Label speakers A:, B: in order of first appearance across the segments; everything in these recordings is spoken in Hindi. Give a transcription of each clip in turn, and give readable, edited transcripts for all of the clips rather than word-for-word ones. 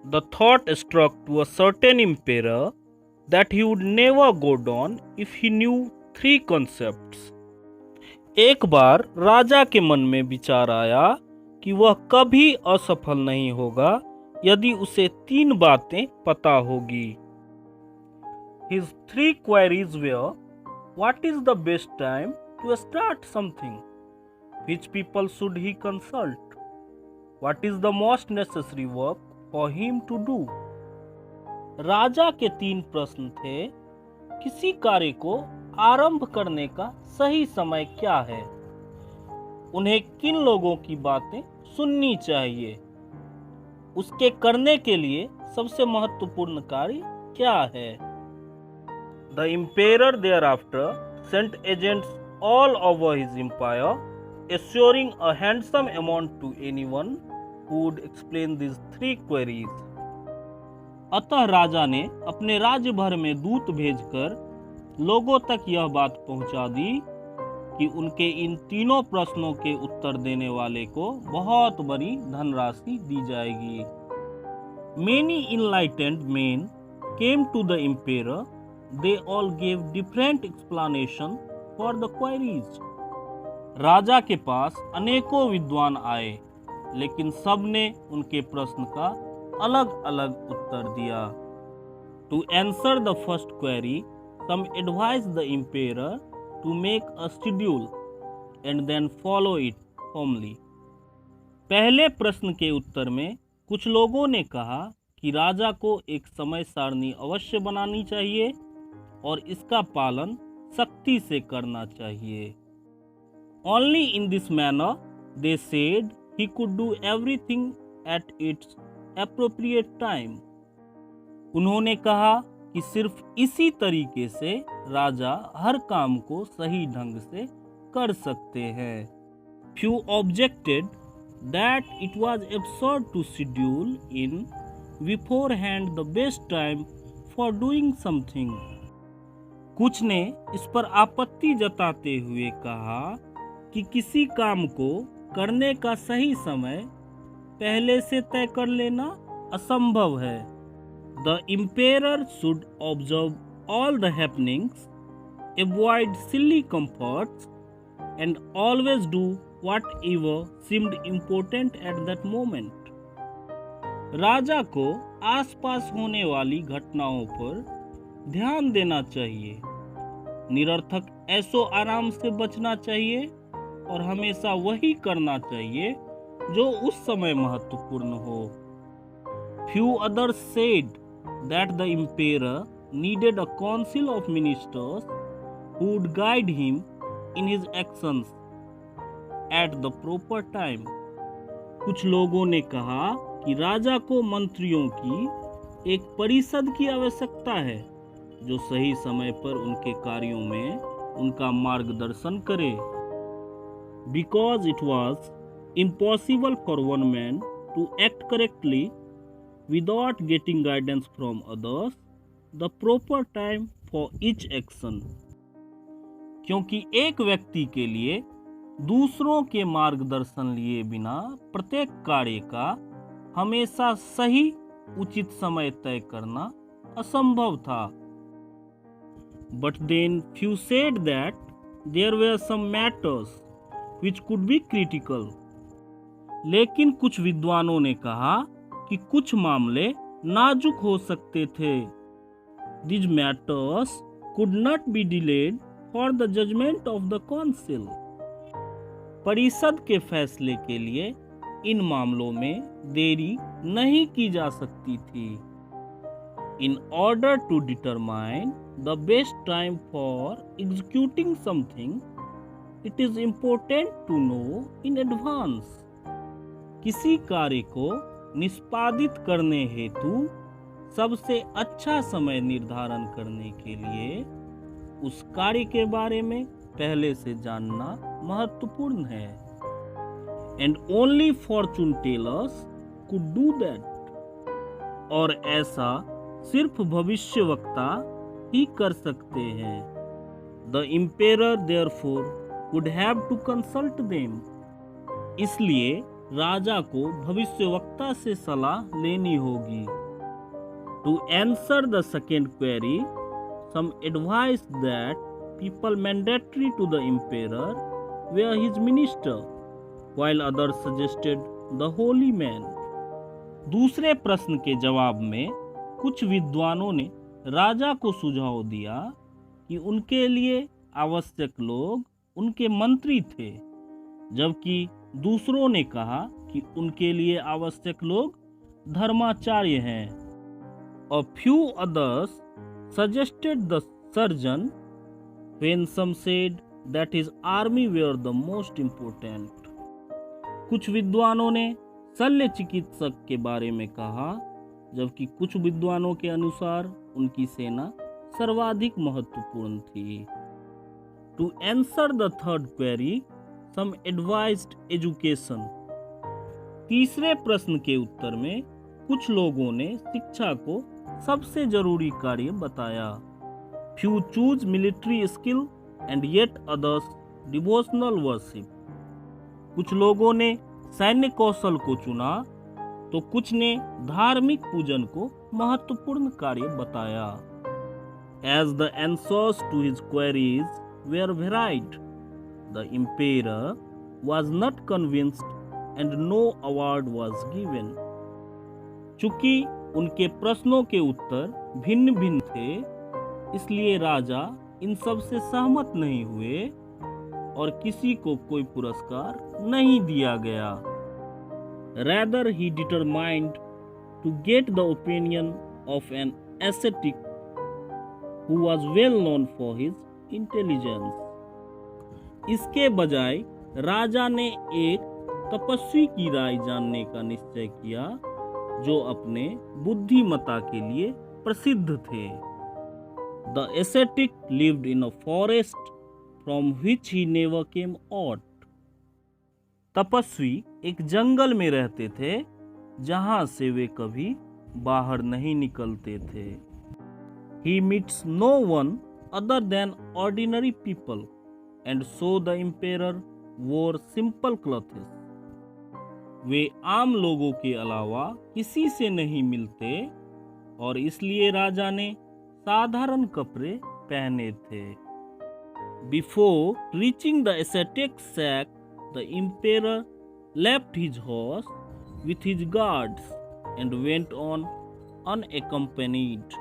A: The thought struck to a certain emperor that he would never go down if he knew three concepts. एक बार राजा के मन में विचार आया कि वह कभी असफल नहीं होगा यदि उसे तीन बातें पता होगी. His three queries were: what is the best time to start something? Which people should he consult? What is the most necessary work for him to do? राजा के तीन प्रश्न थे. किसी कार्य को आरंभ करने का सही समय क्या है? उन्हें किन लोगों की बातें सुननी चाहिए? उसके करने के लिए सबसे महत्वपूर्ण कार्य क्या है? The emperor thereafter sent agents all over his empire, assuring a handsome amount to anyone who would explain these three queries. अतः राजा ने अपने राज्य भर में दूत भेजकर लोगों तक यह बात पहुंचा दी कि उनके इन तीनों प्रश्नों के उत्तर देने वाले को बहुत बड़ी धनराशि दी जाएगी. Many enlightened men came to the emperor. They all gave different explanation for the queries. राजा के पास अनेकों विद्वान आए, लेकिन सबने उनके प्रश्न का अलग अलग उत्तर दिया. To answer the first query, some advised the emperor to make a schedule and then follow it firmly. पहले प्रश्न के उत्तर में कुछ लोगों ने कहा कि राजा को एक समय सारणी अवश्य बनानी चाहिए और इसका पालन सख्ती से करना चाहिए. Only in this manner, they said, he could do everything at its appropriate time. उन्होंने कहा कि सिर्फ इसी तरीके से राजा हर काम को सही ढंग से कर सकते हैं. Few objected that it was absurd to schedule in beforehand the best time for doing something. कुछ ने इस पर आपत्ति जताते हुए कहा कि किसी काम को करने का सही समय पहले से तय कर लेना असंभव है. The emperor should observe all the happenings, avoid silly comforts, and always do whatever seemed important at that moment. राजा को आसपास होने वाली घटनाओं पर ध्यान देना चाहिए, निरर्थक ऐसो आराम से बचना चाहिए और हमेशा वही करना चाहिए जो उस समय महत्वपूर्ण हो. Few others said that the emperor needed a council of ministers who would guide him in his actions at the proper time. कुछ लोगों ने कहा कि राजा को मंत्रियों की एक परिषद की आवश्यकता है जो सही समय पर उनके कार्यों में उनका मार्गदर्शन करे. Because it was impossible for one man to act correctly without getting guidance from others, the proper time for each action. क्योंकि एक व्यक्ति के लिए दूसरों के मार्गदर्शन लिए बिना प्रत्येक कार्य का हमेशा सही उचित समय तय करना असंभव था. But then few said that there were some matters which could be critical. लेकिन कुछ विद्वानों ने कहा कि कुछ मामले नाजुक हो सकते थे. These matters could not be delayed for the judgment of the council. परिषद के फैसले के लिए इन मामलों में देरी नहीं की जा सकती थी. In order to determine the best time for executing something, it is important to know in advance. किसी कार्य को निष्पादित करने हेतु सबसे अच्छा समय निर्धारण करने के लिए उस कार्य के बारे में पहले से जानना महत्वपूर्ण है. And only fortune tellers could do that. और ऐसा सिर्फ भविष्यवक्ता ही कर सकते हैं. The emperor therefore would have to consult them. इसलिए राजा को भविष्यवक्ता से सलाह लेनी होगी। To answer the second query, some advised that people mandatory to the emperor were his minister, while others suggested the holy man. दूसरे प्रश्न के जवाब में कुछ विद्वानों ने राजा को सुझाव दिया कि उनके लिए आवश्यक लोग उनके मंत्री थे, जबकि दूसरों ने कहा कि उनके लिए आवश्यक लोग धर्माचार्य हैं। A few others suggested the surgeon, when some said that his army were the most important. कुछ विद्वानों ने शल्य चिकित्सक के बारे में कहा, जबकि कुछ विद्वानों के अनुसार उनकी सेना सर्वाधिक महत्वपूर्ण थी। To answer the third query, some advised education. तीसरे प्रश्न के उत्तर में कुछ लोगों ने शिक्षा को सबसे जरूरी कार्य बताया। Few choose military skill and yet others devotional worship. कुछ लोगों ने सैन्य कौशल को चुना तो कुछ ने धार्मिक पूजन को महत्वपूर्ण कार्य बताया। As the answers to his queries were varied, the emperor was not convinced and no award was given. चूंकि उनके प्रश्नों के उत्तर भिन्न भिन्न थे, इसलिए राजा इन सब से सहमत नहीं हुए और किसी को कोई पुरस्कार नहीं दिया गया। Rather, he determined to get the opinion of an ascetic who was well known for his intelligence. इसके बजाय राजा ने एक तपस्वी की राय जानने का निश्चय किया जो अपने बुद्धिमत्ता के लिए प्रसिद्ध थे। The ascetic lived in a forest from which he never came out. तपस्वी एक जंगल में रहते थे जहां से वे कभी बाहर नहीं निकलते थे। He meets no one other than ordinary people, and so the emperor wore simple clothes. वे आम लोगों के अलावा किसी से नहीं मिलते और इसलिए राजा ने साधारण कपड़े पहने थे। Before reaching the ascetic shack, the emperor left his horse with his guards and went on unaccompanied.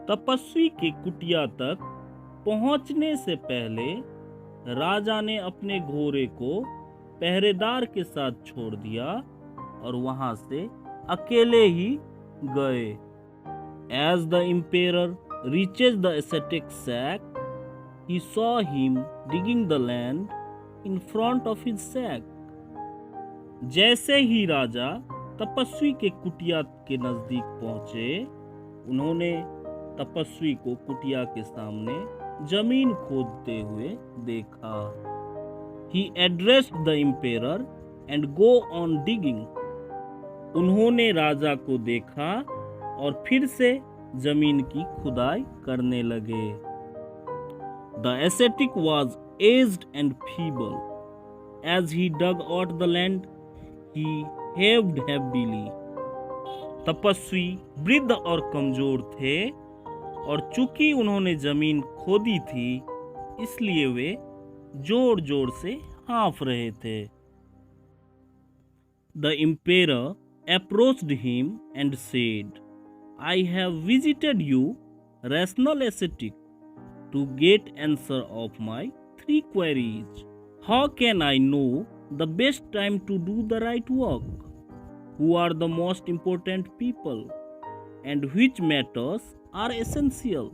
A: तपस्वी के कुटिया तक पहुंचने से पहले राजा ने अपने घोड़े को पहरेदार के साथ छोड़ दिया और वहां से अकेले ही गए। As the emperor reaches the ascetic shack, he saw him digging the land in front of his shack. जैसे ही राजा तपस्वी के कुटिया के नजदीक पहुंचे, उन्होंने तपस्वी को कुटिया के सामने जमीन खोदते हुए देखा। He addressed the emperor and go on digging. उन्होंने राजा को देखा और फिर से जमीन की खुदाई करने लगे। The ascetic was aged and feeble. As he dug out the land, he heaved heavily. तपस्वी वृद्ध और कमजोर थे और चूंकि उन्होंने जमीन खोदी थी, इसलिए वे जोर जोर से हाँफ रहे थे। The emperor approached him and said, I have visited you, rational ascetic, to get answer of my 3 queries. How can I know the best time to do the right work? Who are the most important people? And which matters are essential?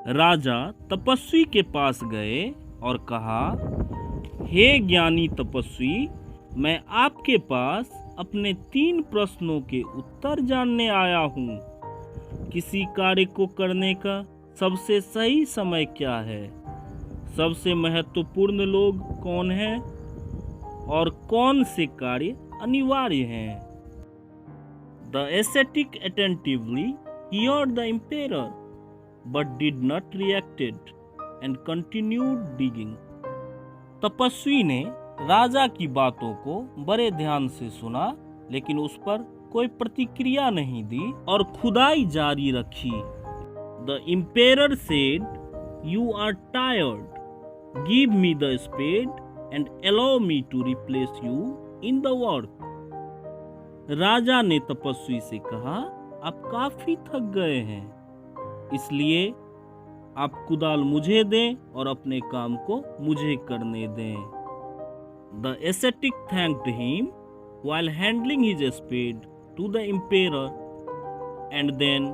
A: राजा तपस्वी के पास गए और कहा, हे ज्ञानी तपस्वी, मैं आपके पास अपने 3 प्रश्नों के उत्तर जानने आया हूँ। किसी कार्य को करने का सबसे सही समय क्या है? सबसे महत्वपूर्ण लोग कौन हैं? और कौन से कार्य अनिवार्य हैं? The ascetic attentively heard the emperor, but did not react and continued digging. तपस्वी ने राजा की बातों को बड़े ध्यान से सुना, लेकिन उस पर कोई प्रतिक्रिया नहीं दी और खुदाई जारी रखी। The emperor said, "You are tired. Give me the spade and allow me to replace you in the work." राजा ने तपस्वी से कहा, आप काफी थक गए हैं, इसलिए आप कुदाल मुझे दें और अपने काम को मुझे करने दें। The ascetic thanked him while handing his spade to the emperor and then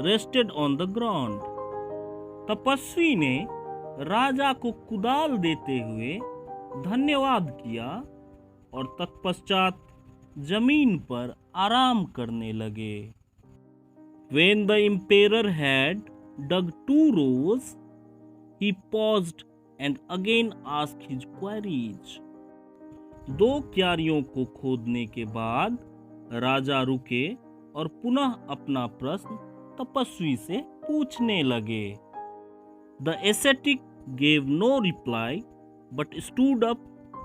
A: rested on the ground. तपस्वी ने राजा को कुदाल देते हुए धन्यवाद किया और तत्पश्चात जमीन पर आराम करने लगे। When the emperor had dug 2 rows, he paused and again asked his queries. 2 क्यारियों को खोदने के बाद राजा रुके और पुनः अपना प्रश्न तपस्वी से पूछने लगे। The ascetic gave no reply but stood up,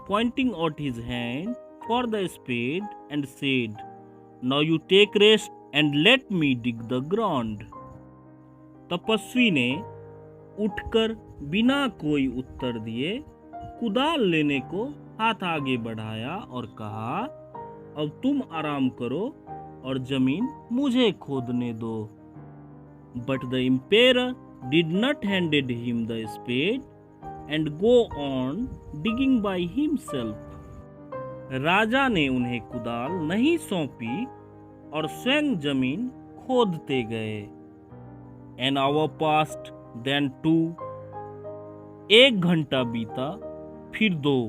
A: pointing out his hand for the spade and said, "Now you take rest and let me dig the ground." तपस्वी ने उठकर बिना कोई उत्तर दिए कुदाल लेने को हाथ आगे बढ़ाया और कहा, अब तुम आराम करो और जमीन मुझे खोदने दो। But the emperor did not handed him the spade and go on digging by himself. राजा ने उन्हें कुदाल नहीं सौंपी और स्वयं जमीन खोदते गए। An hour passed, then 2. 1 घंटा बीता, फिर 2.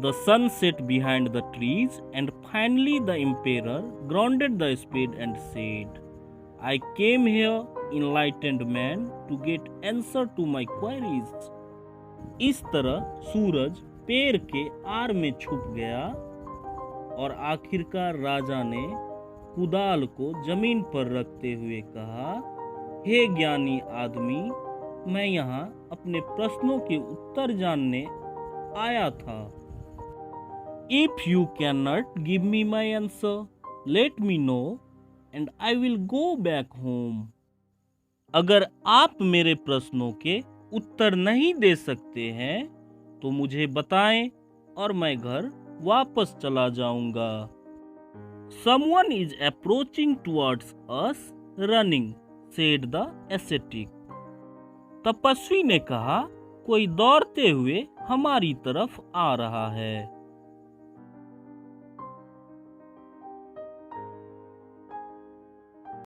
A: The sun set behind the trees and finally the emperor grounded the spade and said, "I came here, enlightened man, to get answer to my queries." इस तरह सूरज पेड़ के आड़ में छुप गया और आखिरकार राजा ने कुदाल को जमीन पर रखते हुए कहा, हे ज्ञानी आदमी, मैं यहाँ अपने प्रश्नों के उत्तर जानने आया था। If you cannot give me my answer, let me know and I will go back home. अगर आप मेरे प्रश्नों के उत्तर नहीं दे सकते हैं तो मुझे बताएं और मैं घर वापस चला जाऊंगा। Someone is approaching towards us running, said the ascetic. तपस्वी ने कहा, कोई दौड़ते हुए हमारी तरफ आ रहा है।